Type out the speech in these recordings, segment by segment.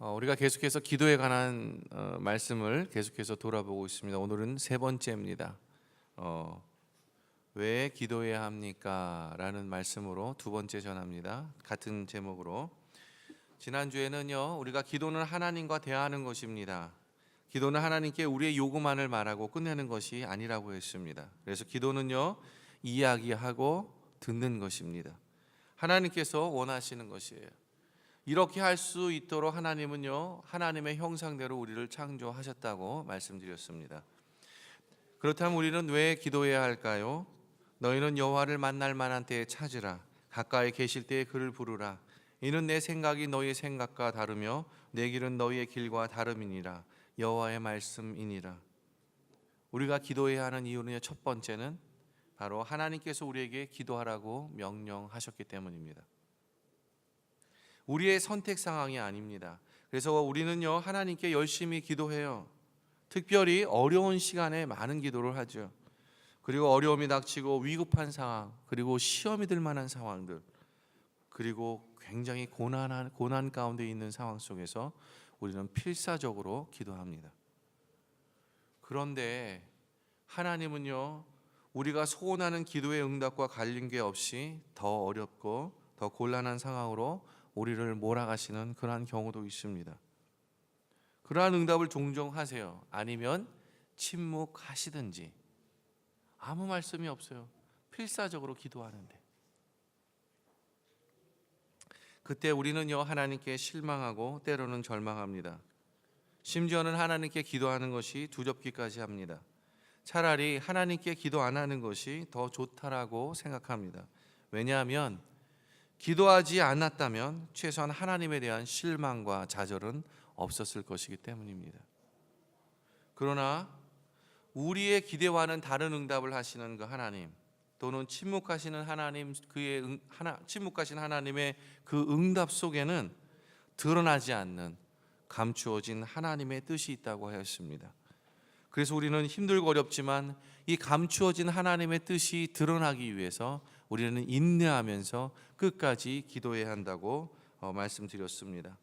우리가 계속해서 기도에 관한 말씀을 계속해서 돌아보고 있습니다. 오늘은 세 번째입니다. 왜 기도해야 합니까? 라는 말씀으로 두 번째 전합니다. 같은 제목으로. 지난주에는요, 우리가 기도는 하나님과 대화하는 것입니다. 기도는 하나님께 우리의 요구만을 말하고 끝내는 것이 아니라고 했습니다. 그래서 기도는요, 이야기하고 듣는 것입니다. 하나님께서 원하시는 것이에요. 이렇게 할 수 있도록 하나님은요, 하나님의 형상대로 우리를 창조하셨다고 말씀드렸습니다. 그렇다면 우리는 왜 기도해야 할까요? 너희는 여호와를 만날 만한 때에 찾으라. 가까이 계실 때에 그를 부르라. 이는 내 생각이 너희의 생각과 다르며 내 길은 너희의 길과 다름이니라. 여호와의 말씀이니라. 우리가 기도해야 하는 이유는 첫 번째는 바로 하나님께서 우리에게 기도하라고 명령하셨기 때문입니다. 우리의 선택 상황이 아닙니다. 그래서 우리는요, 하나님께 열심히 기도해요. 특별히 어려운 시간에 많은 기도를 하죠. 그리고 어려움이 닥치고 위급한 상황, 그리고 시험이 들 만한 상황들, 그리고 굉장히 고난 가운데 있는 상황 속에서 우리는 필사적으로 기도합니다. 그런데 하나님은요, 우리가 소원하는 기도의 응답과 관련계 없이 더 어렵고 더 곤란한 상황으로 우리를 몰아가시는 그러한 경우도 있습니다. 그러한 응답을 종종 하세요. 아니면 침묵하시든지 아무 말씀이 없어요. 필사적으로 기도하는데 그때 우리는요, 하나님께 실망하고 때로는 절망합니다. 심지어는 하나님께 기도하는 것이 두렵기까지 합니다. 차라리 하나님께 기도 안 하는 것이 더 좋다라고 생각합니다. 왜냐하면 기도하지 않았다면 최소한 하나님에 대한 실망과 좌절은 없었을 것이기 때문입니다. 그러나 우리의 기대와는 다른 응답을 하시는 그 하나님, 또는 침묵하시는 하나님, 침묵하신 하나님의 그 응답 속에는 드러나지 않는 감추어진 하나님의 뜻이 있다고 하였습니다. 그래서 우리는 힘들고 어렵지만 이 감추어진 하나님의 뜻이 드러나기 위해서 우리는 인내하면서 끝까지 기도해야 한다고 말씀드렸습니다.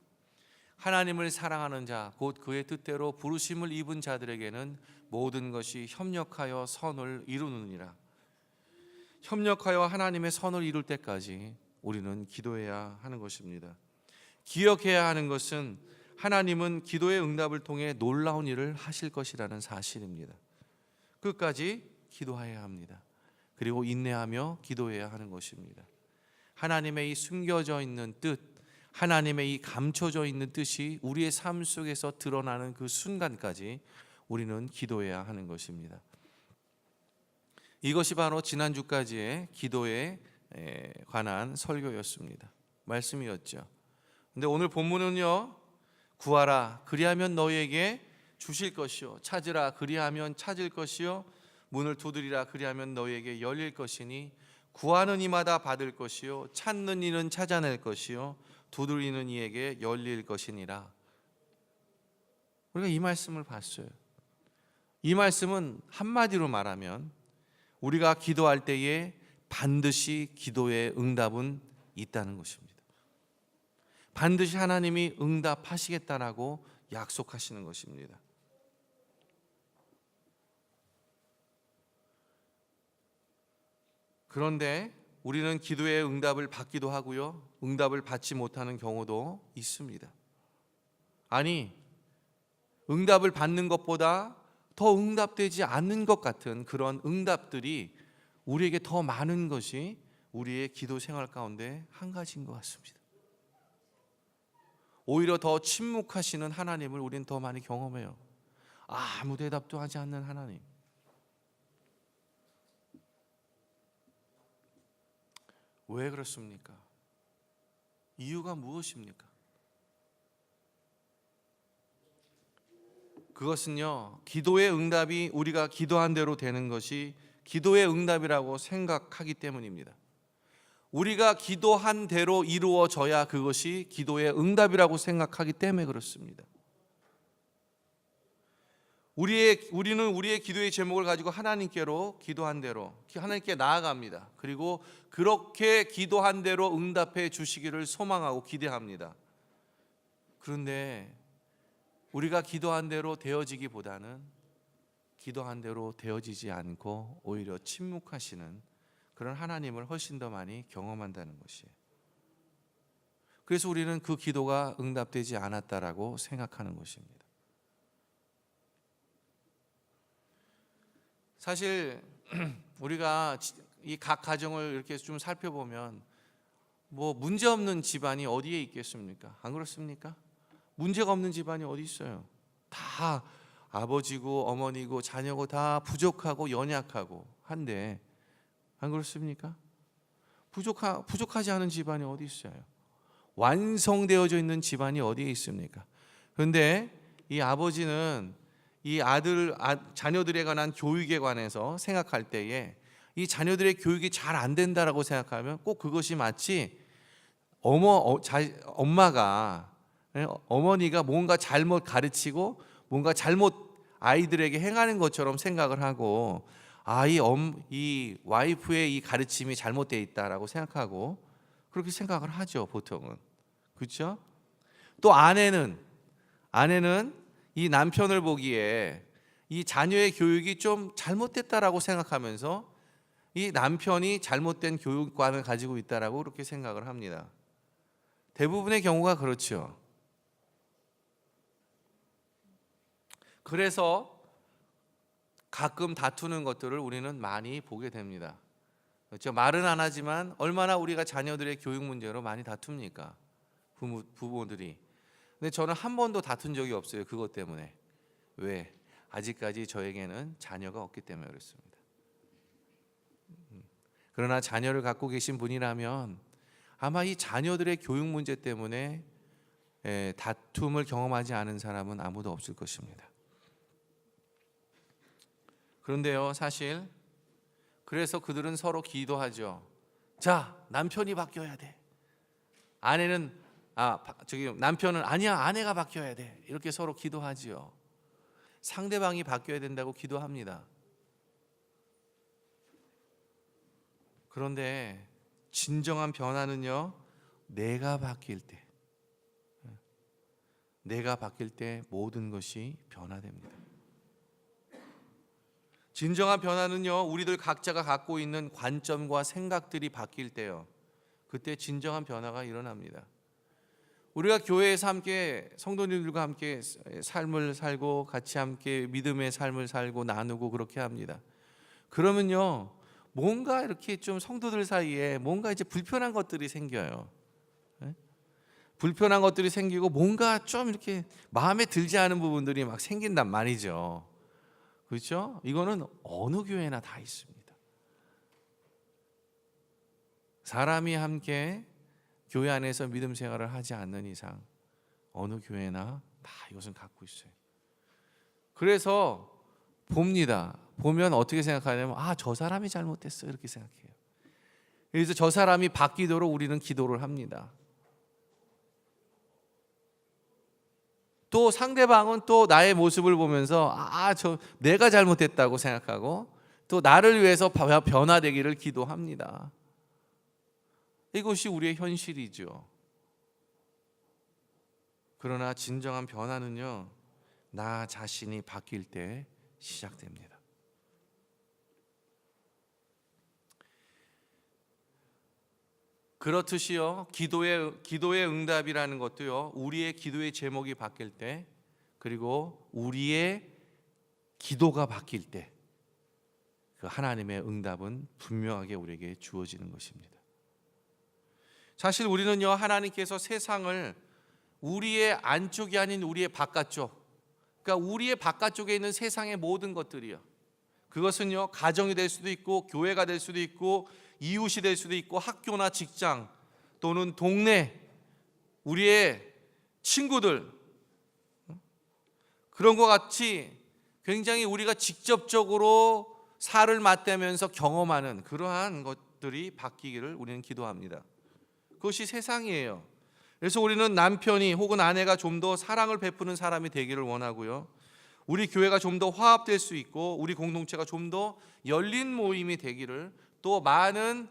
하나님을 사랑하는 자, 곧 그의 뜻대로 부르심을 입은 자들에게는 모든 것이 협력하여 선을 이루느니라. 협력하여 하나님의 선을 이룰 때까지 우리는 기도해야 하는 것입니다. 기억해야 하는 것은 하나님은 기도의 응답을 통해 놀라운 일을 하실 것이라는 사실입니다. 끝까지 기도해야 합니다. 그리고 인내하며 기도해야 하는 것입니다. 하나님의 이 숨겨져 있는 뜻, 하나님의 이 감춰져 있는 뜻이 우리의 삶 속에서 드러나는 그 순간까지 우리는 기도해야 하는 것입니다. 이것이 바로 지난주까지의 기도에 관한 설교였습니다. 말씀이었죠. 근데 오늘 본문은요, 구하라 그리하면 너희에게 주실 것이요, 찾으라 그리하면 찾을 것이요, 문을 두드리라 그리하면 너희에게 열릴 것이니 구하는 이마다 받을 것이요, 찾는 이는 찾아낼 것이요, 두드리는 이에게 열릴 것이니라. 우리가 이 말씀을 봤어요. 이 말씀은 한마디로 말하면 우리가 기도할 때에 반드시 기도의 응답은 있다는 것입니다. 반드시 하나님이 응답하시겠다라고 약속하시는 것입니다. 그런데 우리는 기도의 응답을 받기도 하고요, 응답을 받지 못하는 경우도 있습니다. 아니, 응답을 받는 것보다 더 응답되지 않는 것 같은 그런 응답들이 우리에게 더 많은 것이 우리의 기도 생활 가운데 한 가지인 것 같습니다. 오히려 더 침묵하시는 하나님을 우리는 더 많이 경험해요. 아무 대답도 하지 않는 하나님. 왜 그렇습니까? 이유가 무엇입니까? 그것은요, 기도의 응답이 우리가 기도한 대로 되는 것이 기도의 응답이라고 생각하기 때문입니다. 우리가 기도한 대로 이루어져야 그것이 기도의 응답이라고 생각하기 때문에 그렇습니다. 우리는 우리의 기도의 제목을 가지고 하나님께로 기도한 대로 하나님께 나아갑니다. 그리고 그렇게 기도한 대로 응답해 주시기를 소망하고 기대합니다. 그런데 우리가 기도한 대로 되어지기보다는 기도한 대로 되어지지 않고 오히려 침묵하시는 그런 하나님을 훨씬 더 많이 경험한다는 것이에요. 그래서 우리는 그 기도가 응답되지 않았다라고 생각하는 것입니다. 사실 우리가 이 각 가정을 이렇게 좀 살펴보면 뭐 문제 없는 집안이 어디에 있겠습니까? 안 그렇습니까? 문제가 없는 집안이 어디 있어요? 다 아버지고 어머니고 자녀고 다 부족하고 연약하고 한데 안 그렇습니까? 부족하지 않은 집안이 어디 있어요? 완성되어져 있는 집안이 어디에 있습니까? 그런데 이 아버지는 이 자녀들에 관한 교육에 관해서 생각할 때에 이 자녀들의 교육이 잘 안 된다라고 생각하면 꼭 그것이 마치 어머니가 뭔가 잘못 가르치고 뭔가 잘못 아이들에게 행하는 것처럼 생각을 하고 이 와이프의 이 가르침이 잘못되어 있다라고 생각하고 그렇게 생각을 하죠, 보통은. 그렇죠? 또 아내는 이 남편을 보기에 이 자녀의 교육이 좀 잘못됐다라고 생각하면서 이 남편이 잘못된 교육관을 가지고 있다라고 그렇게 생각을 합니다. 대부분의 경우가 그렇죠. 그래서 가끔 다투는 것들을 우리는 많이 보게 됩니다. 그렇죠? 말은 안 하지만 얼마나 우리가 자녀들의 교육 문제로 많이 다툽니까? 부모들이. 근데 저는 한 번도 다툰 적이 없어요. 그것 때문에. 왜? 아직까지 저에게는 자녀가 없기 때문에 그렇습니다. 그러나 자녀를 갖고 계신 분이라면 아마 이 자녀들의 교육 문제 때문에 다툼을 경험하지 않은 사람은 아무도 없을 것입니다. 그런데요, 사실 그래서 그들은 서로 기도하죠. 자, 남편이 바뀌어야 돼. 남편은 아니야, 아내가 바뀌어야 돼. 이렇게 서로 기도하지요. 상대방이 바뀌어야 된다고 기도합니다. 그런데 진정한 변화는요, 내가 바뀔 때 모든 것이 변화됩니다. 진정한 변화는요, 우리들 각자가 갖고 있는 관점과 생각들이 바뀔 때요, 그때 진정한 변화가 일어납니다. 우리가 교회에서 함께 성도님들과 함께 삶을 살고 같이 함께 믿음의 삶을 살고 나누고 그렇게 합니다. 그러면요, 뭔가 이렇게 좀 성도들 사이에 뭔가 이제 불편한 것들이 생겨요. 불편한 것들이 생기고 뭔가 좀 이렇게 마음에 들지 않은 부분들이 막 생긴단 말이죠. 그렇죠? 이거는 어느 교회나 다 있습니다. 사람이 함께 교회 안에서 믿음 생활을 하지 않는 이상 어느 교회나 다 이것은 갖고 있어요. 그래서 보면 어떻게 생각하냐면 저 사람이 잘못됐어 이렇게 생각해요. 그래서 저 사람이 바뀌도록 우리는 기도를 합니다. 또 상대방은 또 나의 모습을 보면서 내가 잘못됐다고 생각하고 또 나를 위해서 변화되기를 기도합니다. 이것이 우리의 현실이죠. 그러나 진정한 변화는요, 나 자신이 바뀔 때 시작됩니다. 그렇듯이요, 기도의 응답이라는 것도요, 우리의 기도의 제목이 바뀔 때, 그리고 우리의 기도가 바뀔 때, 그 하나님의 응답은 분명하게 우리에게 주어지는 것입니다. 사실 우리는요, 하나님께서 세상을 우리의 안쪽이 아닌 우리의 바깥쪽, 그러니까 우리의 바깥쪽에 있는 세상의 모든 것들이요, 그것은요, 가정이 될 수도 있고 교회가 될 수도 있고 이웃이 될 수도 있고 학교나 직장 또는 동네, 우리의 친구들, 그런 것 같이 굉장히 우리가 직접적으로 살을 맞대면서 경험하는 그러한 것들이 바뀌기를 우리는 기도합니다. 그것이 세상이에요. 그래서 우리는 남편이 혹은 아내가 좀 더 사랑을 베푸는 사람이 되기를 원하고요, 우리 교회가 좀 더 화합될 수 있고 우리 공동체가 좀 더 열린 모임이 되기를, 또 많은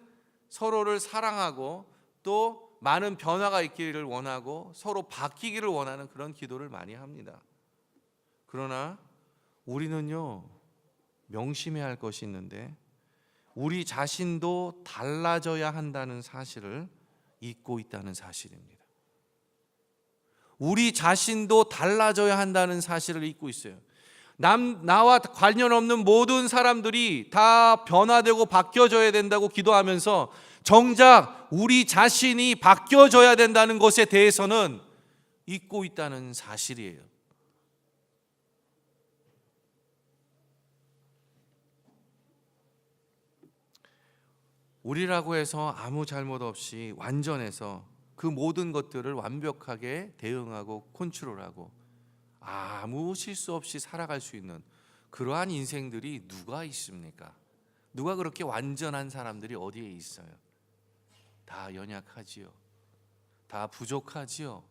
서로를 사랑하고 또 많은 변화가 있기를 원하고 서로 바뀌기를 원하는 그런 기도를 많이 합니다. 그러나 우리는요, 명심해야 할 것이 있는데 우리 자신도 달라져야 한다는 사실을 잊고 있다는 사실입니다. 우리 자신도 달라져야 한다는 사실을 잊고 있어요. 나와 관련 없는 모든 사람들이 다 변화되고 바뀌어져야 된다고 기도하면서 정작 우리 자신이 바뀌어져야 된다는 것에 대해서는 잊고 있다는 사실이에요. 우리라고 해서 아무 잘못 없이 완전해서 그 모든 것들을 완벽하게 대응하고 컨트롤하고 아무 실수 없이 살아갈 수 있는 그러한 인생들이 누가 있습니까? 누가 그렇게 완전한 사람들이 어디에 있어요? 다 연약하지요. 다 부족하지요.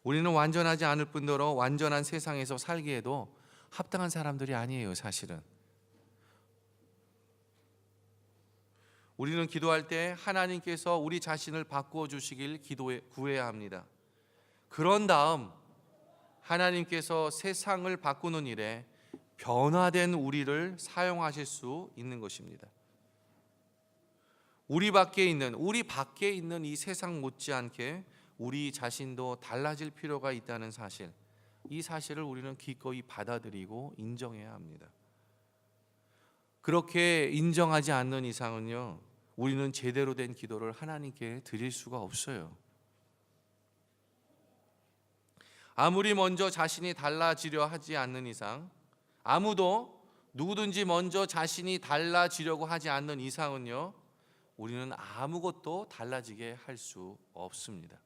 우리는 완전하지 않을 뿐더러 완전한 세상에서 살기에도 합당한 사람들이 아니에요, 사실은. 우리는 기도할 때 하나님께서 우리 자신을 바꾸어 주시길 구해야 합니다. 그런 다음 하나님께서 세상을 바꾸는 일에 변화된 우리를 사용하실 수 있는 것입니다. 우리 밖에 있는 이 세상 못지않게 우리 자신도 달라질 필요가 있다는 사실, 이 사실을 우리는 기꺼이 받아들이고 인정해야 합니다. 그렇게 인정하지 않는 이상은요, 우리는 제대로 된 기도를 하나님께 드릴 수가 없어요. 아무리 먼저 자신이 달라지려 하지 않는 이상, 아무도 누구든지 먼저 자신이 달라지려고 하지 않는 이상은요, 우리는 아무것도 달라지게 할 수 없습니다.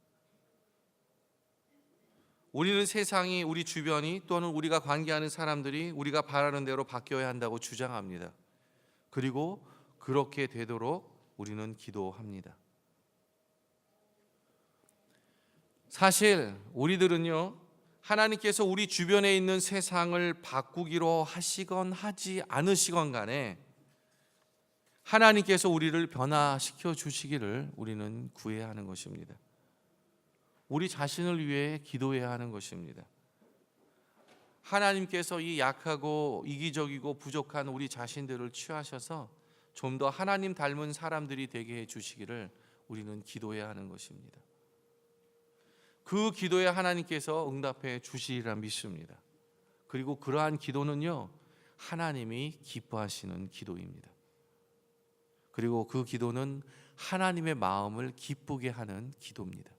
우리는 세상이, 우리 주변이 또는 우리가 관계하는 사람들이 우리가 바라는 대로 바뀌어야 한다고 주장합니다. 그리고 그렇게 되도록 우리는 기도합니다. 사실 우리들은요, 하나님께서 우리 주변에 있는 세상을 바꾸기로 하시건 하지 않으시건 간에 하나님께서 우리를 변화시켜 주시기를 우리는 구해야 하는 것입니다. 우리 자신을 위해 기도해야 하는 것입니다. 하나님께서 이 약하고 이기적이고 부족한 우리 자신들을 취하셔서 좀 더 하나님 닮은 사람들이 되게 해 주시기를 우리는 기도해야 하는 것입니다. 그 기도에 하나님께서 응답해 주시리라 믿습니다. 그리고 그러한 기도는요, 하나님이 기뻐하시는 기도입니다. 그리고 그 기도는 하나님의 마음을 기쁘게 하는 기도입니다.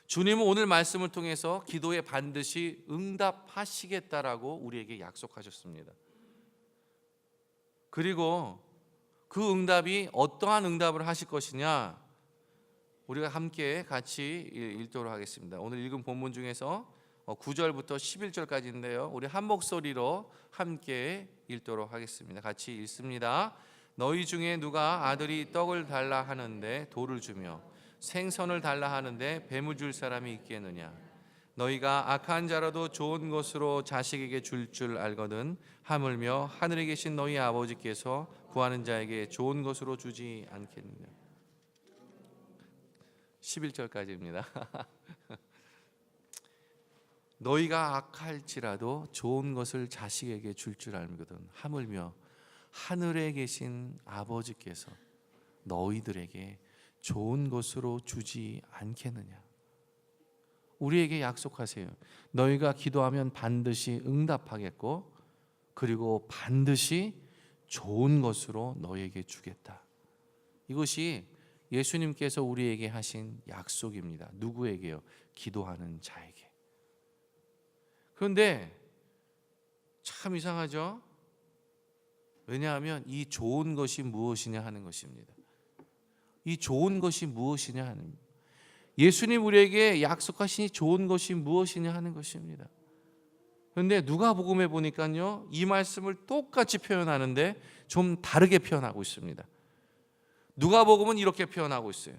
주님은 오늘 말씀을 통해서 기도에 반드시 응답하시겠다라고 우리에게 약속하셨습니다. 그리고 그 응답이 어떠한 응답을 하실 것이냐, 우리가 함께 같이 읽도록 하겠습니다. 오늘 읽은 본문 중에서 9절부터 11절까지인데요, 우리 한 목소리로 함께 읽도록 하겠습니다. 같이 읽습니다. 너희 중에 누가 아들이 떡을 달라 하는데 돌을 주며 생선을 달라 하는데 뱀을 줄 사람이 있겠느냐? 너희가 악한 자라도 좋은 것으로 자식에게 줄 알거든 하물며 하늘에 계신 너희 아버지께서 구하는 자에게 좋은 것으로 주지 않겠느냐? 11절까지입니다. 너희가 악할지라도 좋은 것을 자식에게 줄 알거든 하물며 하늘에 계신 아버지께서 너희들에게 좋은 것으로 주지 않겠느냐? 우리에게 약속하세요. 너희가 기도하면 반드시 응답하겠고 그리고 반드시 좋은 것으로 너희에게 주겠다. 이것이 예수님께서 우리에게 하신 약속입니다. 누구에게요? 기도하는 자에게. 그런데 참 이상하죠? 왜냐하면 이 좋은 것이 무엇이냐 하는 것입니다. 이 좋은 것이 무엇이냐 하는, 예수님 우리에게 약속하신 이 좋은 것이 무엇이냐 하는 것입니다. 그런데 누가복음에 보니까요, 이 말씀을 똑같이 표현하는데 좀 다르게 표현하고 있습니다. 누가복음은 이렇게 표현하고 있어요.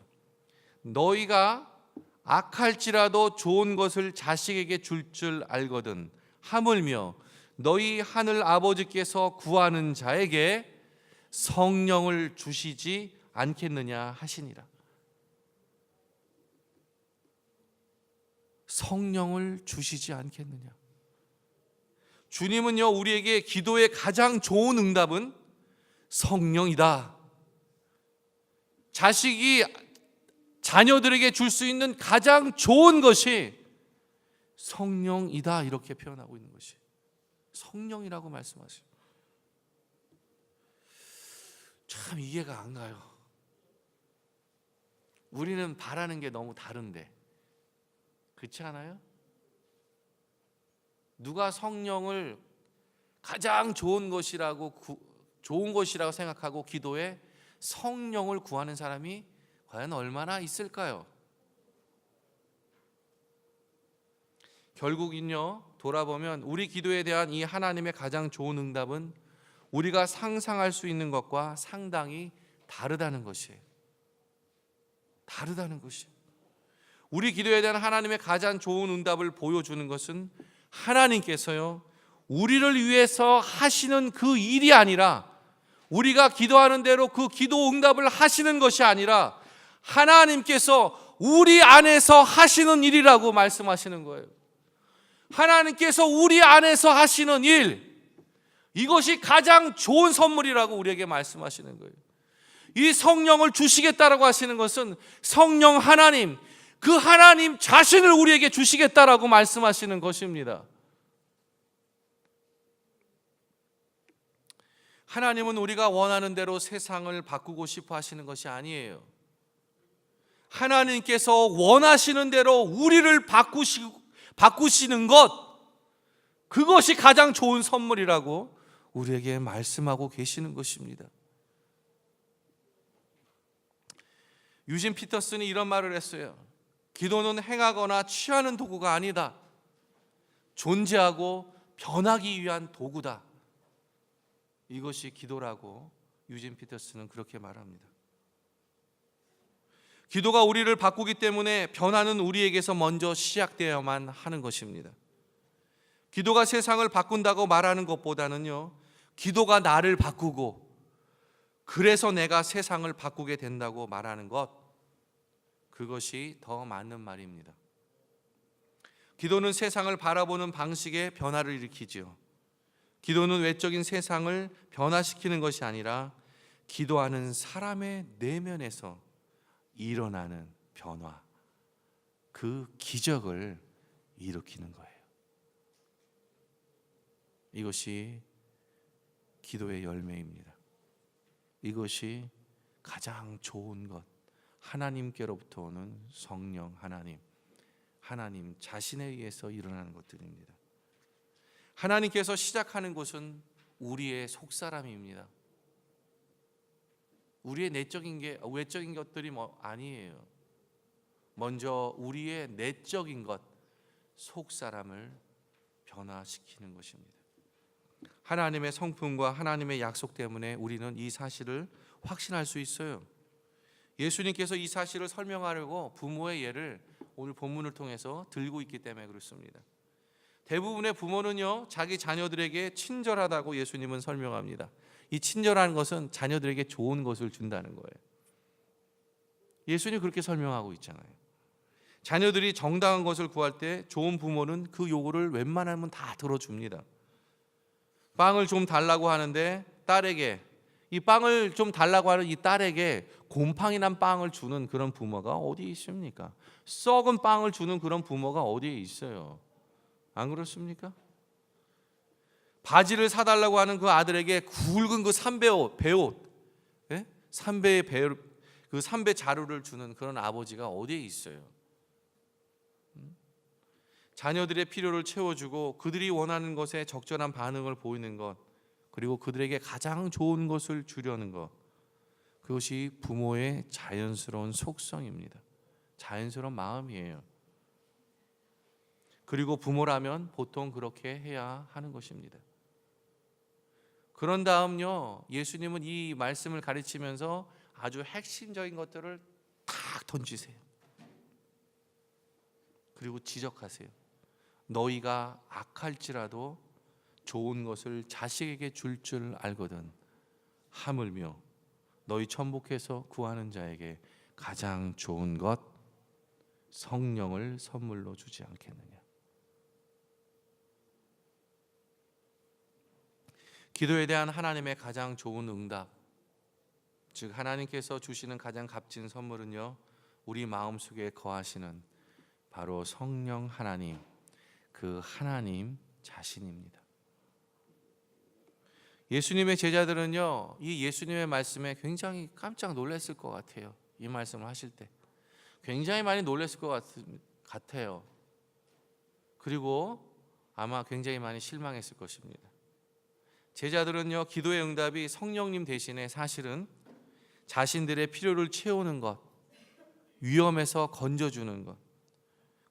너희가 악할지라도 좋은 것을 자식에게 줄 알거든 하물며 너희 하늘 아버지께서 구하는 자에게 성령을 주시지 않겠느냐 하시니라. 성령을 주시지 않겠느냐. 주님은요, 우리에게 기도의 가장 좋은 응답은 성령이다. 자식이 자녀들에게 줄 수 있는 가장 좋은 것이 성령이다, 이렇게 표현하고 있는 것이 성령이라고 말씀하세요. 참 이해가 안 가요. 우리는 바라는 게 너무 다른데, 그렇지 않아요? 누가 성령을 가장 좋은 것이라고 생각하고 기도에 성령을 구하는 사람이 과연 얼마나 있을까요? 결국은요, 돌아보면 우리 기도에 대한 이 하나님의 가장 좋은 응답은 우리가 상상할 수 있는 것과 상당히 다르다는 것이에요. 다르다는 것이에요. 우리 기도에 대한 하나님의 가장 좋은 응답을 보여주는 것은 하나님께서요, 우리를 위해서 하시는 그 일이 아니라, 우리가 기도하는 대로 그 기도 응답을 하시는 것이 아니라 하나님께서 우리 안에서 하시는 일이라고 말씀하시는 거예요. 하나님께서 우리 안에서 하시는 일, 이것이 가장 좋은 선물이라고 우리에게 말씀하시는 거예요. 이 성령을 주시겠다라고 하시는 것은 성령 하나님, 그 하나님 자신을 우리에게 주시겠다라고 말씀하시는 것입니다. 하나님은 우리가 원하는 대로 세상을 바꾸고 싶어 하시는 것이 아니에요. 하나님께서 원하시는 대로 우리를 바꾸시는 것, 그것이 가장 좋은 선물이라고 우리에게 말씀하고 계시는 것입니다. 유진 피터슨이 이런 말을 했어요. 기도는 행하거나 취하는 도구가 아니다. 존재하고 변하기 위한 도구다. 이것이 기도라고 유진 피터슨은 그렇게 말합니다. 기도가 우리를 바꾸기 때문에 변화는 우리에게서 먼저 시작되어야만 하는 것입니다. 기도가 세상을 바꾼다고 말하는 것보다는요, 기도가 나를 바꾸고 그래서 내가 세상을 바꾸게 된다고 말하는 것, 그것이 더 맞는 말입니다. 기도는 세상을 바라보는 방식의 변화를 일으키죠. 기도는 외적인 세상을 변화시키는 것이 아니라 기도하는 사람의 내면에서 일어나는 변화, 그 기적을 일으키는 거예요. 이것이 기도의 열매입니다. 이것이 가장 좋은 것, 하나님께로부터 오는 성령 하나님 자신에 의해서 일어나는 것들입니다. 하나님께서 시작하는 것은 우리의 속사람입니다. 우리의 외적인 것들이 아니에요. 먼저 우리의 내적인 것, 속사람을 변화시키는 것입니다. 하나님의 성품과 하나님의 약속 때문에 우리는 이 사실을 확신할 수 있어요. 예수님께서 이 사실을 설명하려고 부모의 예를 오늘 본문을 통해서 들고 있기 때문에 그렇습니다. 대부분의 부모는요, 자기 자녀들에게 친절하다고 예수님은 설명합니다. 이 친절한 것은 자녀들에게 좋은 것을 준다는 거예요. 예수님이 그렇게 설명하고 있잖아요. 자녀들이 정당한 것을 구할 때 좋은 부모는 그 요구를 웬만하면 다 들어줍니다. 빵을 좀 달라고 하는데 딸에게, 이 빵을 좀 달라고 하는 이 딸에게 곰팡이 난 빵을 주는 그런 부모가 어디 있습니까? 썩은 빵을 주는 그런 부모가 어디에 있어요? 안 그렇습니까? 바지를 사달라고 하는 그 아들에게 굵은 그 배옷, 예? 삼배의 그 삼배 자루를 주는 그런 아버지가 어디에 있어요? 자녀들의 필요를 채워주고 그들이 원하는 것에 적절한 반응을 보이는 것, 그리고 그들에게 가장 좋은 것을 주려는 것, 그것이 부모의 자연스러운 속성입니다. 자연스러운 마음이에요. 그리고 부모라면 보통 그렇게 해야 하는 것입니다. 그런 다음요, 예수님은 이 말씀을 가르치면서 아주 핵심적인 것들을 탁 던지세요. 그리고 지적하세요. 너희가 악할지라도 좋은 것을 자식에게 줄 알거든 하물며 너희 천복해서 구하는 자에게 가장 좋은 것 성령을 선물로 주지 않겠느냐. 기도에 대한 하나님의 가장 좋은 응답, 즉 하나님께서 주시는 가장 값진 선물은요, 우리 마음속에 거하시는 바로 성령 하나님, 그 하나님 자신입니다. 예수님의 제자들은요, 이 예수님의 말씀에 굉장히 깜짝 놀랐을 것 같아요. 이 말씀을 하실 때 굉장히 많이 놀랐을 것 같아요. 그리고 아마 굉장히 많이 실망했을 것입니다. 제자들은요, 기도의 응답이 성령님 대신에 사실은 자신들의 필요를 채우는 것, 위험에서 건져주는 것,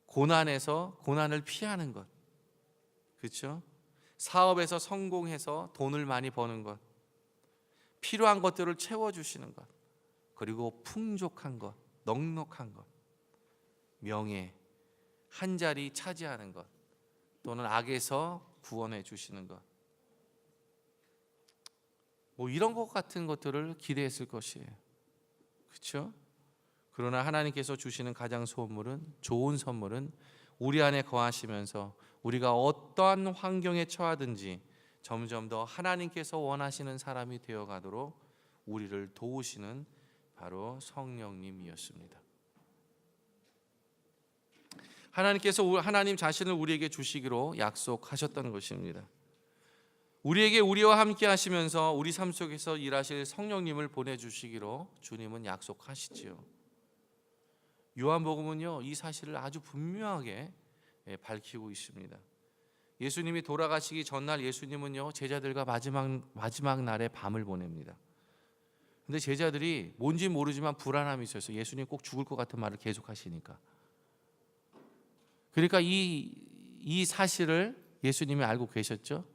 고난에서 고난을 피하는 것, 그렇죠? 사업에서 성공해서 돈을 많이 버는 것, 필요한 것들을 채워주시는 것, 그리고 풍족한 것, 넉넉한 것, 명예, 한 자리 차지하는 것, 또는 악에서 구원해 주시는 것, 뭐 이런 것 같은 것들을 기대했을 것이에요. 그렇죠? 그러나 하나님께서 주시는 가장 좋은 선물은 우리 안에 거하시면서 우리가 어떠한 환경에 처하든지 점점 더 하나님께서 원하시는 사람이 되어가도록 우리를 도우시는 바로 성령님이었습니다. 하나님께서 하나님 자신을 우리에게 주시기로 약속하셨던 것입니다. 우리에게 우리와 함께 하시면서 우리 삶 속에서 일하실 성령님을 보내주시기로 주님은 약속하시지요. 요한복음은요, 이 사실을 아주 분명하게 밝히고 있습니다. 예수님이 돌아가시기 전날 예수님은요, 제자들과 마지막 날에 밤을 보냅니다. 근데 제자들이 뭔지 모르지만 불안함이 있어서 예수님 꼭 죽을 것 같은 말을 계속 하시니까, 그러니까 이 사실을 예수님이 알고 계셨죠.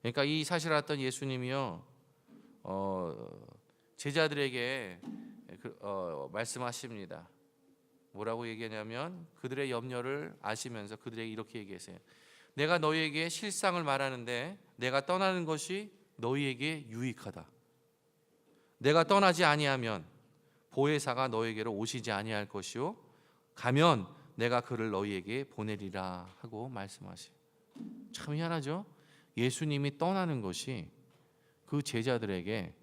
그러니까 이 사실을 알았던 예수님이요, 제자들에게 말씀하십니다. 뭐라고 얘기하냐면, 그들의 염려를 아시면서 그들에게 이렇게 얘기하세요. 내가 너희에게 실상을 말하는데 내가 떠나는 것이 너희에게 유익하다. 내가 떠나지 아니하면 보혜사가 너희에게로 오시지 아니할 것이요, 가면 내가 그를 너희에게 보내리라 하고 말씀하세요. 참 희한하죠? 예수님이 떠나는 것이 그 제자들에게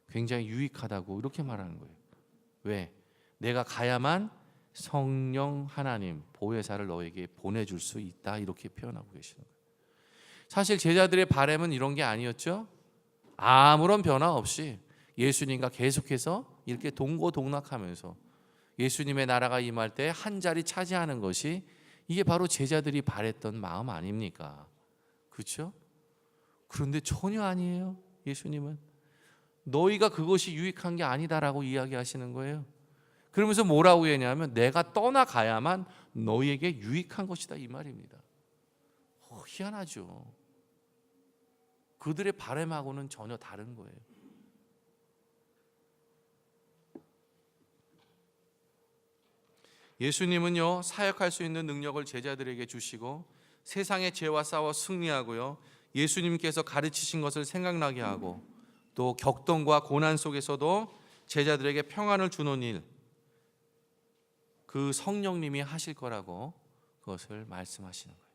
굉장히 유익하다고 이렇게 말하는 거예요. 왜? 내가 가야만 성령 하나님 보혜사를 너에게 보내줄 수 있다, 이렇게 표현하고 계시는 거예요. 사실 제자들의 바람은 이런 게 아니었죠. 아무런 변화 없이 예수님과 계속해서 이렇게 동고동락하면서 예수님의 나라가 임할 때 한 자리 차지하는 것이, 이게 바로 제자들이 바랬던 마음 아닙니까? 그렇죠? 그런데 전혀 아니에요. 예수님은 너희가 그것이 유익한 게 아니다라고 이야기하시는 거예요. 그러면서 뭐라고 했냐면, 내가 떠나가야만 너희에게 유익한 것이다, 이 말입니다. 희한하죠. 그들의 바람하고는 전혀 다른 거예요. 예수님은요, 사역할 수 있는 능력을 제자들에게 주시고 세상의 죄와 싸워 승리하고요, 예수님께서 가르치신 것을 생각나게 하고 또 격동과 고난 속에서도 제자들에게 평안을 주는 일, 그 성령님이 하실 거라고 그것을 말씀하시는 거예요.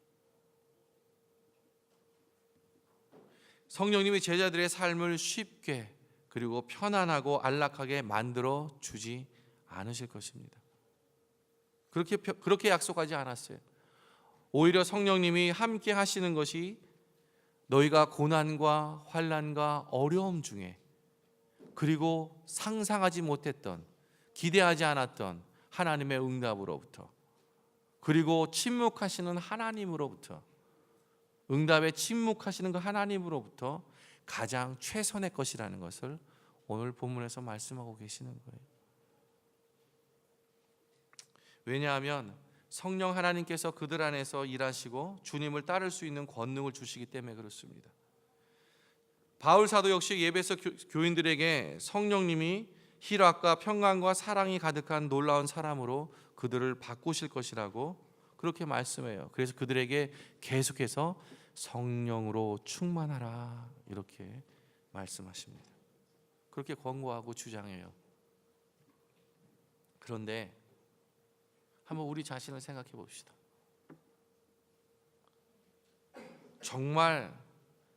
성령님이 제자들의 삶을 쉽게 그리고 편안하고 안락하게 만들어 주지 않으실 것입니다. 그렇게 약속하지 않았어요. 오히려 성령님이 함께 하시는 것이 너희가 고난과 환난과 어려움 중에, 그리고 상상하지 못했던, 기대하지 않았던 하나님의 응답으로부터, 그리고 침묵하시는 하나님으로부터, 응답에 침묵하시는 그 하나님으로부터 가장 최선의 것이라는 것을 오늘 본문에서 말씀하고 계시는 거예요. 왜냐하면 성령 하나님께서 그들 안에서 일하시고 주님을 따를 수 있는 권능을 주시기 때문에 그렇습니다. 바울 사도 역시 예배서 교인들에게 성령님이 희락과 평강과 사랑이 가득한 놀라운 사람으로 그들을 바꾸실 것이라고 그렇게 말씀해요. 그래서 그들에게 계속해서 성령으로 충만하라, 이렇게 말씀하십니다. 그렇게 권고하고 주장해요. 그런데 한번 우리 자신을 생각해 봅시다. 정말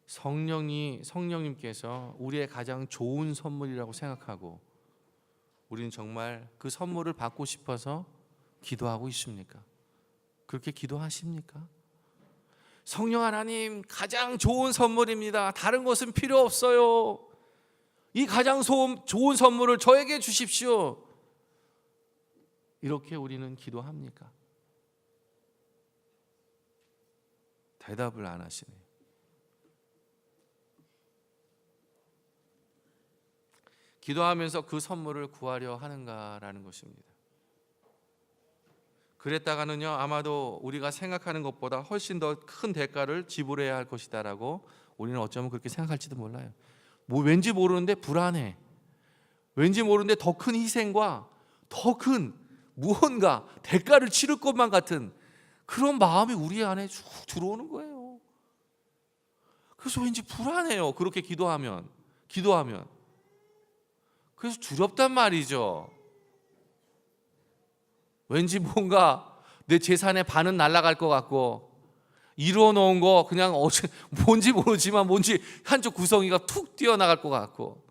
성령님께서 우리의 가장 좋은 선물이라고 생각하고 우리는 정말 그 선물을 받고 싶어서 기도하고 있습니까? 그렇게 기도하십니까? 성령 하나님, 가장 좋은 선물입니다. 다른 것은 필요 없어요. 이 가장 좋은 선물을 저에게 주십시오. 이렇게 우리는 기도합니까? 대답을 안 하시네요. 기도하면서 그 선물을 구하려 하는가라는 것입니다. 그랬다가는요, 아마도 우리가 생각하는 것보다 훨씬 더 큰 대가를 지불해야 할 것이다라고 우리는 어쩌면 그렇게 생각할지도 몰라요. 왠지 모르는데 불안해. 왠지 모르는데 더 큰 희생과 더 큰 무언가 대가를 치를 것만 같은 그런 마음이 우리 안에 쭉 들어오는 거예요. 그래서 왠지 불안해요. 그렇게 기도하면. 그래서 두렵단 말이죠. 왠지 뭔가 내 재산의 반은 날아갈 것 같고, 이루어놓은 거 그냥 뭔지 모르지만 뭔지 한쪽 구성이가 툭 뛰어나갈 것 같고,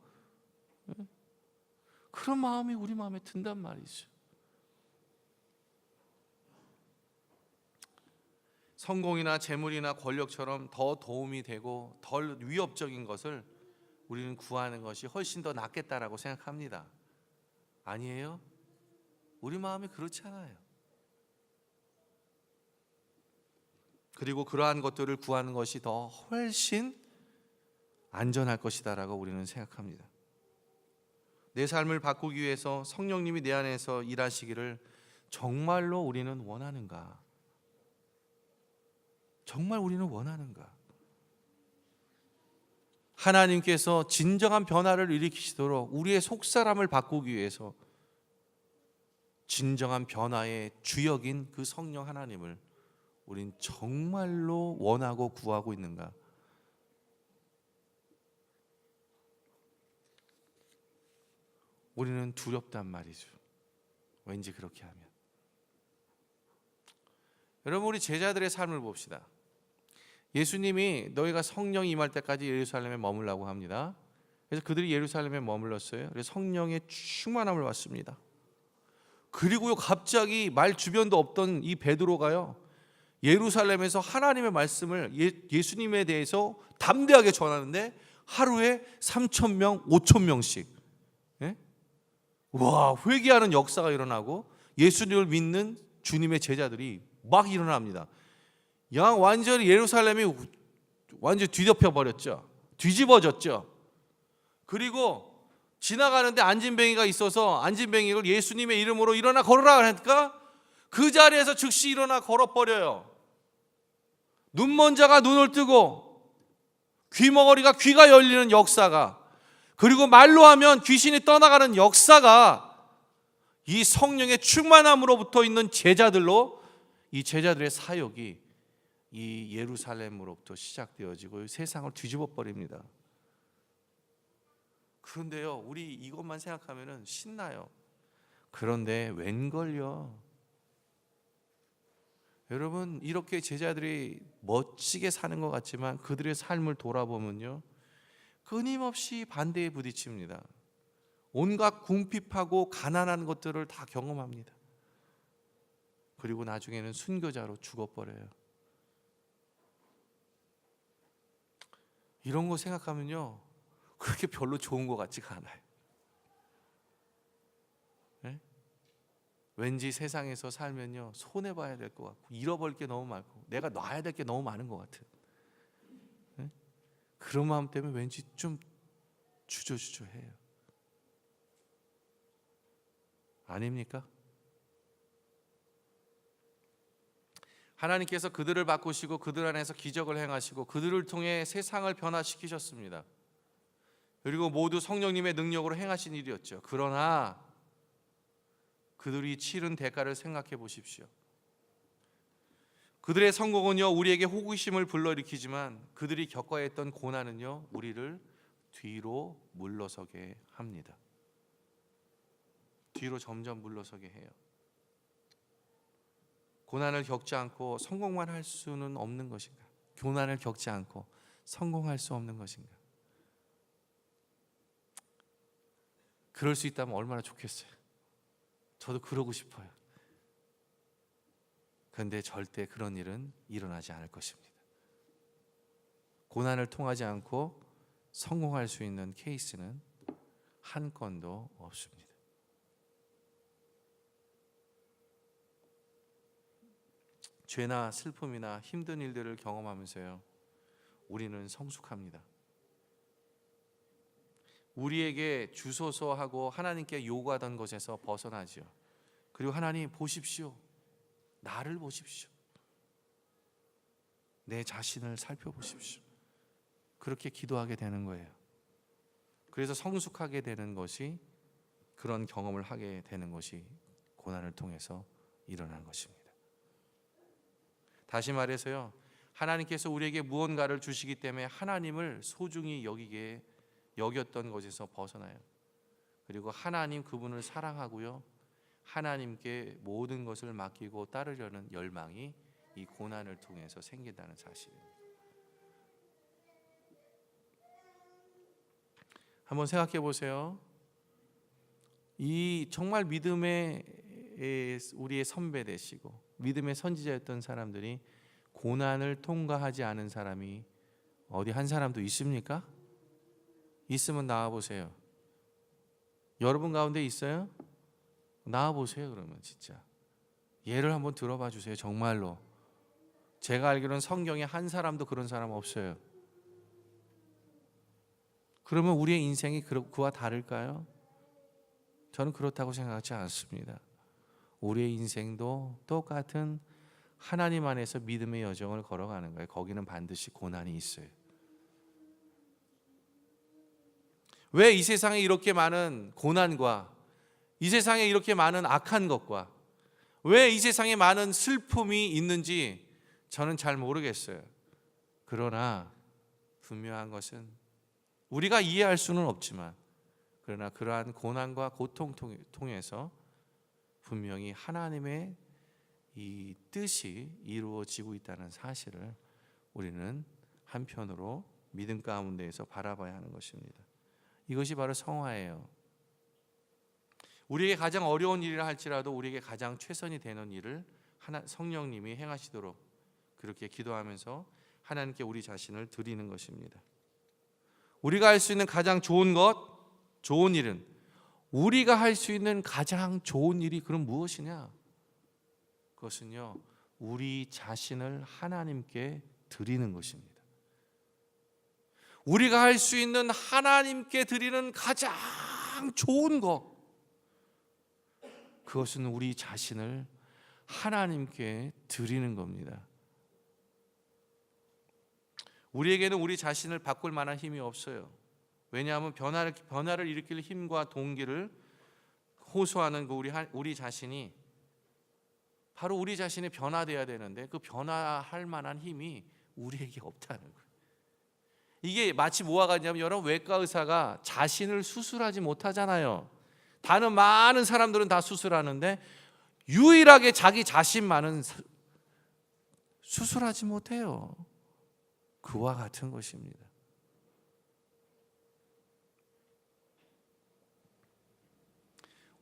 그런 마음이 우리 마음에 든단 말이죠. 성공이나 재물이나 권력처럼 더 도움이 되고 덜 위협적인 것을 우리는 구하는 것이 훨씬 더 낫겠다라고 생각합니다. 아니에요? 우리 마음이 그렇지 않아요. 그리고 그러한 것들을 구하는 것이 더 훨씬 안전할 것이다라고 우리는 생각합니다. 내 삶을 바꾸기 위해서 성령님이 내 안에서 일하시기를 정말로 우리는 원하는가? 정말 우리는 원하는가? 하나님께서 진정한 변화를 일으키시도록 우리의 속사람을 바꾸기 위해서 진정한 변화의 주역인 그 성령 하나님을 우린 정말로 원하고 구하고 있는가? 우리는 두렵단 말이죠. 왠지 그렇게 하면. 여러분, 우리 제자들의 삶을 봅시다. 예수님이 너희가 성령이 임할 때까지 예루살렘에 머물라고 합니다. 그래서 그들이 예루살렘에 머물렀어요. 그래서 성령의 충만함을 받습니다. 그리고요, 갑자기 말 주변도 없던 이 베드로가요, 예루살렘에서 하나님의 말씀을 예수님에 대해서 담대하게 전하는데 하루에 3,000명, 5,000명씩 와, 회개하는 역사가 일어나고 예수님을 믿는 주님의 제자들이 막 일어납니다. 완전히 예루살렘이 완전히 뒤덮여 버렸죠. 뒤집어졌죠. 그리고 지나가는데 안진뱅이가 있어서 안진뱅이를 예수님의 이름으로 일어나 걸으라 하니까 그 자리에서 즉시 일어나 걸어버려요. 눈먼 자가 눈을 뜨고 귀머거리가 귀가 열리는 역사가, 그리고 말로 하면 귀신이 떠나가는 역사가 이 성령의 충만함으로부터 있는 제자들로, 이 제자들의 사역이 이 예루살렘으로부터 시작되어지고 세상을 뒤집어 버립니다. 그런데요, 우리 이것만 생각하면 신나요. 그런데 웬걸요? 여러분, 이렇게 제자들이 멋지게 사는 것 같지만 그들의 삶을 돌아보면요, 끊임없이 반대에 부딪힙니다. 온갖 궁핍하고 가난한 것들을 다 경험합니다. 그리고 나중에는 순교자로 죽어버려요. 이런 거 생각하면요, 그렇게 별로 좋은 것 같지가 않아요. 네? 왠지 세상에서 살면요, 손해봐야 될 것 같고 잃어버릴 게 너무 많고 내가 놔야 될 게 너무 많은 것 같은, 네? 그런 마음 때문에 왠지 좀 주저주저해요. 아닙니까? 하나님께서 그들을 바꾸시고 그들 안에서 기적을 행하시고 그들을 통해 세상을 변화시키셨습니다. 그리고 모두 성령님의 능력으로 행하신 일이었죠. 그러나 그들이 치른 대가를 생각해 보십시오. 그들의 성공은요, 우리에게 호기심을 불러일으키지만 그들이 겪어야 했던 고난은요, 우리를 뒤로 물러서게 합니다. 뒤로 점점 물러서게 해요. 고난을 겪지 않고 성공만 할 수는 없는 것인가? 고난을 겪지 않고 성공할 수 없는 것인가? 그럴 수 있다면 얼마나 좋겠어요. 저도 그러고 싶어요. 그런데 절대 그런 일은 일어나지 않을 것입니다. 고난을 통하지 않고 성공할 수 있는 케이스는 한 건도 없습니다. 죄나 슬픔이나 힘든 일들을 경험하면서요, 우리는 성숙합니다. 우리에게 주소서 하고 하나님께 요구하던 것에서 벗어나지요. 그리고 하나님 보십시오. 나를 보십시오. 내 자신을 살펴보십시오. 그렇게 기도하게 되는 거예요. 그래서 성숙하게 되는 것이, 그런 경험을 하게 되는 것이 고난을 통해서 일어난 것입니다. 다시 말해서요, 하나님께서 우리에게 무언가를 주시기 때문에 하나님을 소중히 여겼던 것에서 벗어나요. 그리고 하나님 그분을 사랑하고요, 하나님께 모든 것을 맡기고 따르려는 열망이 이 고난을 통해서 생긴다는 사실입니다. 한번 생각해 보세요. 이 정말 믿음의 우리의 선배 되시고 믿음의 선지자였던 사람들이 고난을 통과하지 않은 사람이 어디 한 사람도 있습니까? 있으면 나와 보세요. 여러분 가운데 있어요? 나와 보세요. 그러면 진짜 예를 한번 들어봐 주세요. 정말로 제가 알기로는 성경에 한 사람도 그런 사람 없어요. 그러면 우리의 인생이 그와 다를까요? 저는 그렇다고 생각하지 않습니다. 우리의 인생도 똑같은 하나님 안에서 믿음의 여정을 걸어가는 거예요. 거기는 반드시 고난이 있어요. 왜 이 세상에 이렇게 많은 고난과 이 세상에 이렇게 많은 악한 것과 왜 이 세상에 많은 슬픔이 있는지 저는 잘 모르겠어요. 그러나 분명한 것은 우리가 이해할 수는 없지만, 그러나 그러한 고난과 고통 통해서 분명히 하나님의 이 뜻이 이루어지고 있다는 사실을 우리는 한편으로 믿음 가운데에서 바라봐야 하는 것입니다. 이것이 바로 성화예요. 우리에게 가장 어려운 일이라 할지라도 우리에게 가장 최선이 되는 일을 성령님이 행하시도록 그렇게 기도하면서 하나님께 우리 자신을 드리는 것입니다. 우리가 할 수 있는 가장 좋은 것, 좋은 일은, 우리가 할 수 있는 가장 좋은 일이 그럼 무엇이냐? 그것은요, 우리 자신을 하나님께 드리는 것입니다. 우리가 할 수 있는 하나님께 드리는 가장 좋은 것, 그것은 우리 자신을 하나님께 드리는 겁니다. 우리에게는 우리 자신을 바꿀 만한 힘이 없어요. 왜냐하면 변화를 일으킬 힘과 동기를 호소하는 우리 자신이 바로 우리 자신이 변화돼야 되는데, 그 변화할 만한 힘이 우리에게 없다는 거예요. 이게 마치 뭐와 같냐면, 여러분 외과 의사가 자신을 수술하지 못하잖아요. 다른 많은 사람들은 다 수술하는데 유일하게 자기 자신만은 수술하지 못해요. 그와 같은 것입니다.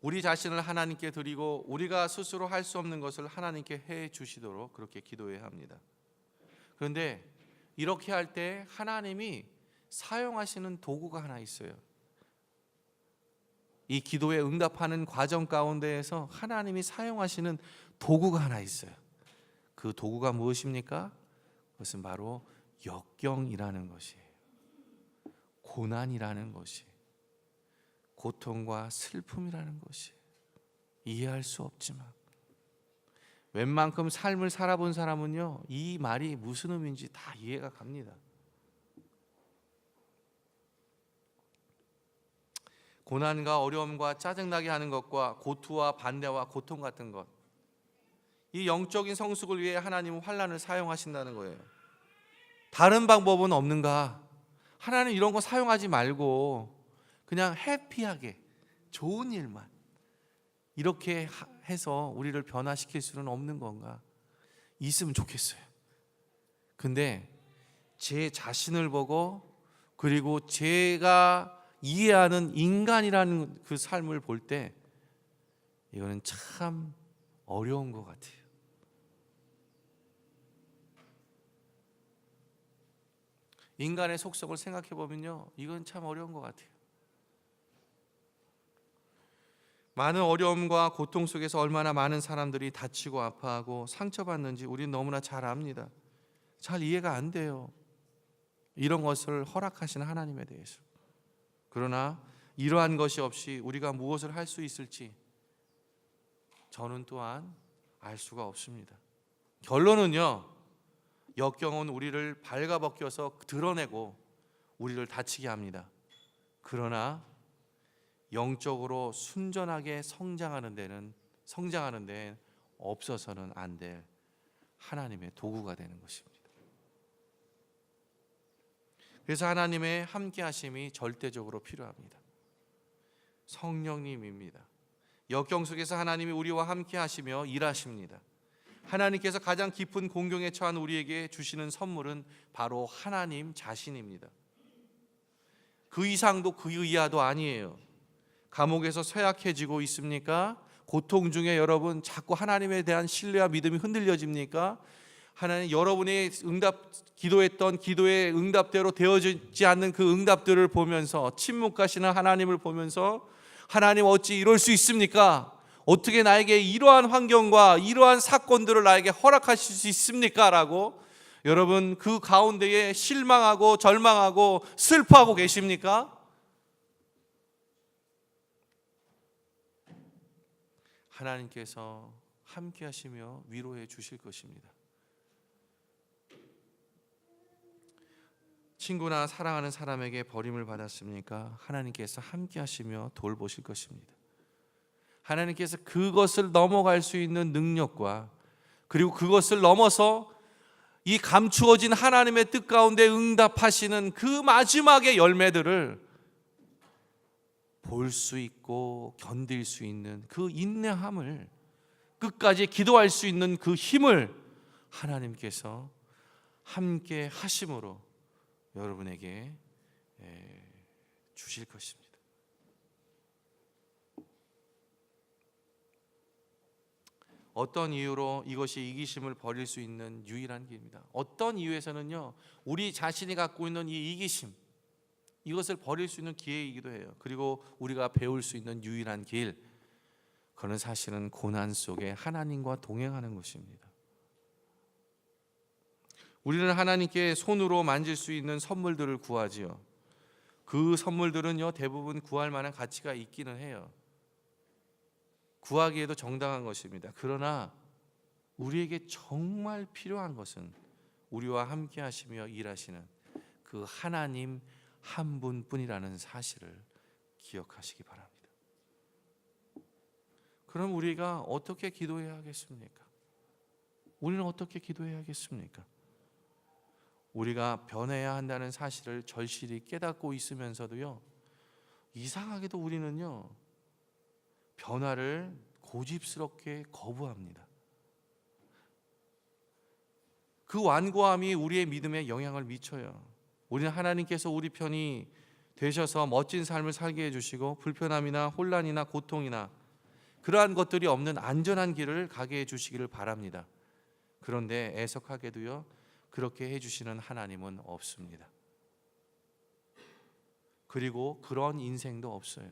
우리 자신을 하나님께 드리고 우리가 스스로 할 수 없는 것을 하나님께 해 주시도록 그렇게 기도해야 합니다. 그런데 이렇게 할 때 하나님이 사용하시는 도구가 하나 있어요. 이 기도에 응답하는 과정 가운데에서 하나님이 사용하시는 도구가 하나 있어요. 그 도구가 무엇입니까? 그것은 바로 역경이라는 것이에요. 고난이라는 것이, 고통과 슬픔이라는 것이, 이해할 수 없지만 웬만큼 삶을 살아본 사람은요, 이 말이 무슨 의미인지 다 이해가 갑니다. 고난과 어려움과 짜증나게 하는 것과 고투와 반대와 고통 같은 것, 이 영적인 성숙을 위해 하나님은 환난을 사용하신다는 거예요. 다른 방법은 없는가? 하나님 이런 거 사용하지 말고 그냥 해피하게 좋은 일만 이렇게 해서 우리를 변화시킬 수는 없는 건가? 있으면 좋겠어요. 근데 제 자신을 보고 그리고 제가 이해하는 인간이라는 그 삶을 볼 때 이거는 참 어려운 것 같아요. 인간의 속성을 생각해 보면요, 이건 참 어려운 것 같아요. 많은 어려움과 고통 속에서 얼마나 많은 사람들이 다치고 아파하고 상처받는지 우리는 너무나 잘 압니다. 잘 이해가 안 돼요, 이런 것을 허락하시는 하나님에 대해서. 그러나 이러한 것이 없이 우리가 무엇을 할 수 있을지 저는 또한 알 수가 없습니다. 결론은요, 역경은 우리를 발가벗겨서 드러내고 우리를 다치게 합니다. 그러나 영적으로 순전하게 성장하는 데는 없어서는 안 될 하나님의 도구가 되는 것입니다. 그래서 하나님의 함께 하심이 절대적으로 필요합니다. 성령님입니다. 역경 속에서 하나님이 우리와 함께 하시며 일하십니다. 하나님께서 가장 깊은 공경에 처한 우리에게 주시는 선물은 바로 하나님 자신입니다. 그 이상도 그 이하도 아니에요. 감옥에서 쇠약해지고 있습니까? 고통 중에 여러분 자꾸 하나님에 대한 신뢰와 믿음이 흔들려집니까? 하나님, 여러분이 기도했던 기도의 응답대로 되어지지 않는 그 응답들을 보면서 침묵하시는 하나님을 보면서 하나님 어찌 이럴 수 있습니까? 어떻게 나에게 이러한 환경과 이러한 사건들을 나에게 허락하실 수 있습니까? 라고 여러분 그 가운데에 실망하고 절망하고 슬퍼하고 계십니까? 하나님께서 함께 하시며 위로해 주실 것입니다. 친구나 사랑하는 사람에게 버림을 받았습니까? 하나님께서 함께 하시며 돌보실 것입니다. 하나님께서 그것을 넘어갈 수 있는 능력과 그리고 그것을 넘어서 이 감추어진 하나님의 뜻 가운데 응답하시는 그 마지막의 열매들을 볼 수 있고 견딜 수 있는 그 인내함을, 끝까지 기도할 수 있는 그 힘을 하나님께서 함께 하심으로 여러분에게 주실 것입니다. 어떤 이유로 이것이 이기심을 버릴 수 있는 유일한 길입니다. 어떤 이유에서는요, 우리 자신이 갖고 있는 이 이기심, 이것을 버릴 수 있는 기회이기도 해요. 그리고 우리가 배울 수 있는 유일한 길, 그건 사실은 고난 속에 하나님과 동행하는 것입니다. 우리는 하나님께 손으로 만질 수 있는 선물들을 구하지요. 그 선물들은요, 대부분 구할 만한 가치가 있기는 해요. 구하기에도 정당한 것입니다. 그러나 우리에게 정말 필요한 것은 우리와 함께 하시며 일하시는 그 하나님 한 분뿐이라는 사실을 기억하시기 바랍니다. 그럼 우리가 어떻게 기도해야 하겠습니까? 우리는 어떻게 기도해야 하겠습니까? 우리가 변해야 한다는 사실을 절실히 깨닫고 있으면서도요, 이상하게도 우리는요, 변화를 고집스럽게 거부합니다. 그 완고함이 우리의 믿음에 영향을 미쳐요. 우리는 하나님께서 우리 편이 되셔서 멋진 삶을 살게 해주시고 불편함이나 혼란이나 고통이나 그러한 것들이 없는 안전한 길을 가게 해주시기를 바랍니다. 그런데 애석하게도요, 그렇게 해주시는 하나님은 없습니다. 그리고 그런 인생도 없어요.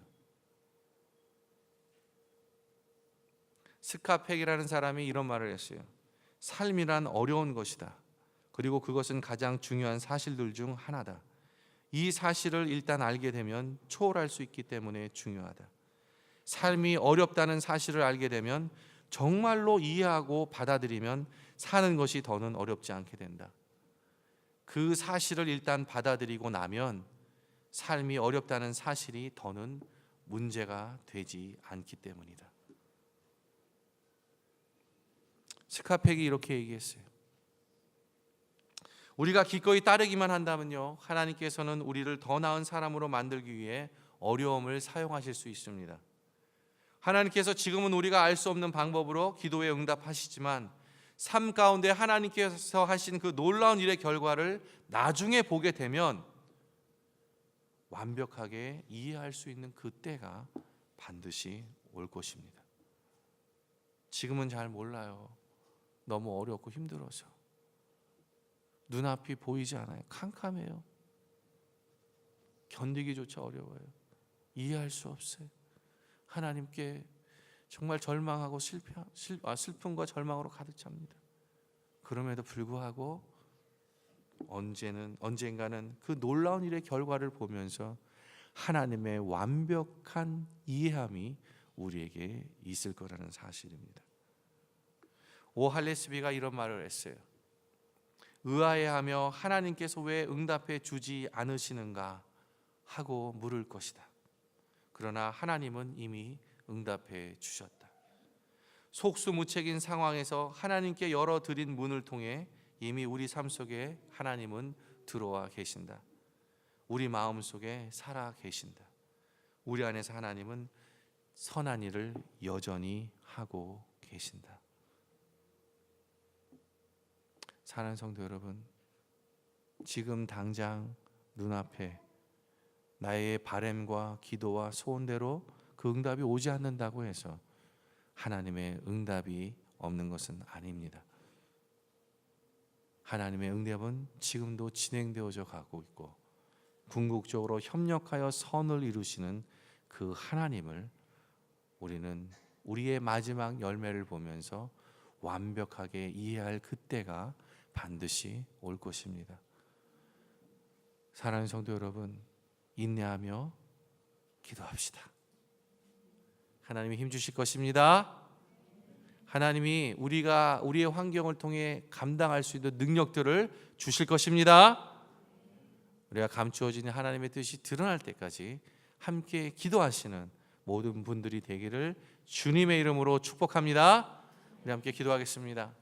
스카펙이라는 사람이 이런 말을 했어요. 삶이란 어려운 것이다. 그리고 그것은 가장 중요한 사실들 중 하나다. 이 사실을 일단 알게 되면 초월할 수 있기 때문에 중요하다. 삶이 어렵다는 사실을 알게 되면 정말로 이해하고 받아들이면 사는 것이 더는 어렵지 않게 된다. 그 사실을 일단 받아들이고 나면 삶이 어렵다는 사실이 더는 문제가 되지 않기 때문이다. 스카펙이 이렇게 얘기했어요. 우리가 기꺼이 따르기만 한다면요, 하나님께서는 우리를 더 나은 사람으로 만들기 위해 어려움을 사용하실 수 있습니다. 하나님께서 지금은 우리가 알 수 없는 방법으로 기도에 응답하시지만 삶 가운데 하나님께서 하신 그 놀라운 일의 결과를 나중에 보게 되면 완벽하게 이해할 수 있는 그 때가 반드시 올 것입니다. 지금은 잘 몰라요. 너무 어렵고 힘들어서. 눈앞이 보이지 않아요. 캄캄해요. 견디기조차 어려워요. 이해할 수 없어요. 하나님께 정말 절망하고 슬픔과 절망으로 가득 찹니다. 그럼에도 불구하고 언젠가는 그 놀라운 일의 결과를 보면서 하나님의 완벽한 이해함이 우리에게 있을 거라는 사실입니다. 오할레스비가 이런 말을 했어요. 의아해하며 하나님께서 왜 응답해 주지 않으시는가 하고 물을 것이다. 그러나 하나님은 이미 응답해 주셨다. 속수무책인 상황에서 하나님께 열어드린 문을 통해 이미 우리 삶 속에 하나님은 들어와 계신다. 우리 마음 속에 살아 계신다. 우리 안에서 하나님은 선한 일을 여전히 하고 계신다. 사랑하는 성도 여러분, 지금 당장 눈앞에 나의 바램과 기도와 소원대로 그 응답이 오지 않는다고 해서 하나님의 응답이 없는 것은 아닙니다. 하나님의 응답은 지금도 진행되어져 가고 있고 궁극적으로 협력하여 선을 이루시는 그 하나님을 우리는 우리의 마지막 열매를 보면서 완벽하게 이해할 그때가 반드시 올 것입니다. 사랑하는 성도 여러분, 인내하며 기도합시다. 하나님이 힘 주실 것입니다. 하나님이 우리의 환경을 통해 감당할 수 있는 능력들을 주실 것입니다. 우리가 감추어진 하나님의 뜻이 드러날 때까지 함께 기도하시는 모든 분들이 되기를 주님의 이름으로 축복합니다. 우리 함께 기도하겠습니다.